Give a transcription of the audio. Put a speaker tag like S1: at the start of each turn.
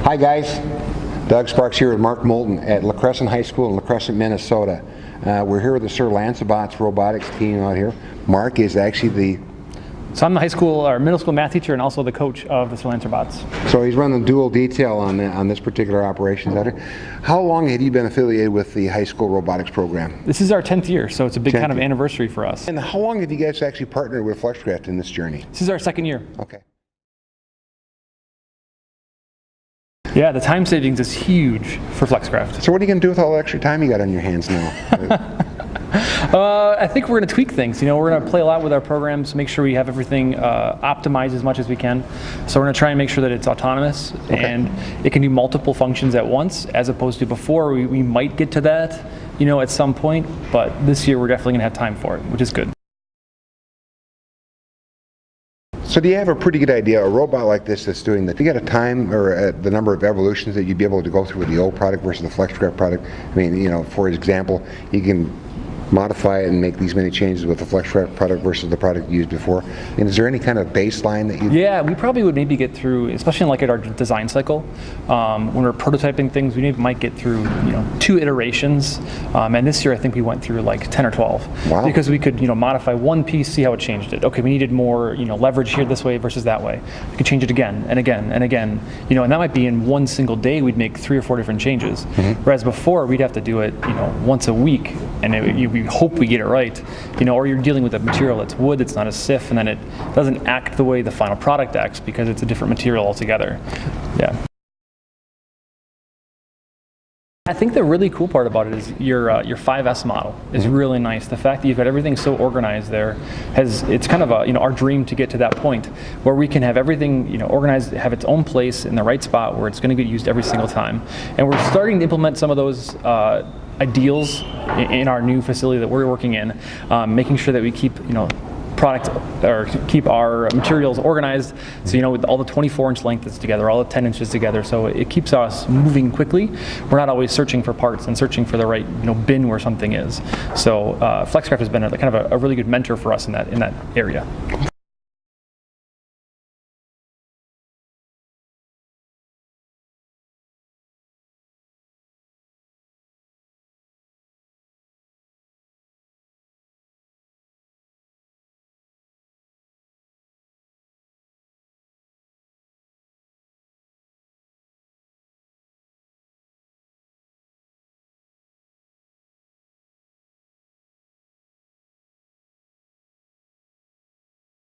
S1: Hi guys, Doug Sparks here with Mark Moulton at Crescent High School in Crescent, Minnesota. We're here with the Sir Lancebots Robotics team out here. Mark is actually
S2: So I'm the high school or middle school math teacher and also the coach of the Sir Lancebots.
S1: So he's running dual detail on this particular operations out here. How long have you been affiliated with the high school robotics program?
S2: This is our 10th year, so it's a big kind of anniversary for us.
S1: And how long have you guys actually partnered with FlexCraft in this journey?
S2: This is our 2nd year.
S1: Okay.
S2: Yeah, the time savings is huge for FlexCraft.
S1: So what are you going to do with all the extra time you got on your hands now?
S2: I think we're going to tweak things. We're going to play a lot with our programs, make sure we have everything optimized as much as we can. So we're going to try and make sure that it's autonomous and it can do multiple functions at once, as opposed to before we might get to that, at some point. But this year we're definitely going to have time for it, which is good.
S1: So do you have a pretty good idea, a robot like this that's doing that, do you got a time or the number of evolutions that you'd be able to go through with the old product versus the FlexCraft product? I mean, for example, you can modify it and make these many changes with the FlexCraft product versus the product you used before. And is there any kind of baseline that you...
S2: Yeah, we probably would maybe get through, especially like at our design cycle, when we're prototyping things, we might get through 2 iterations. And this year I think we went through like 10 or 12.
S1: Wow.
S2: Because we could modify one piece, see how it changed it. Okay, we needed more leverage here this way versus that way. We could change it again and again and again. And that might be in one single day we'd make 3 or 4 different changes. Whereas before we'd have to do it once a week, and we hope we get it right, or you're dealing with a material that's wood, it's not a SIF, and then it doesn't act the way the final product acts because it's a different material altogether. Yeah. I think the really cool part about it is your 5S model is really nice. The fact that you've got everything so organized there it's kind of our dream to get to that point where we can have everything organized, have its own place in the right spot where it's going to get used every single time. And we're starting to implement some of those ideals in our new facility that we're working in, making sure that we keep keep our materials organized, so with all the 24-inch lengths together, all the 10 inches together, so it keeps us moving quickly. We're not always searching for parts and searching for the right bin where something is. So FlexCraft has been a kind of a really good mentor for us in that area.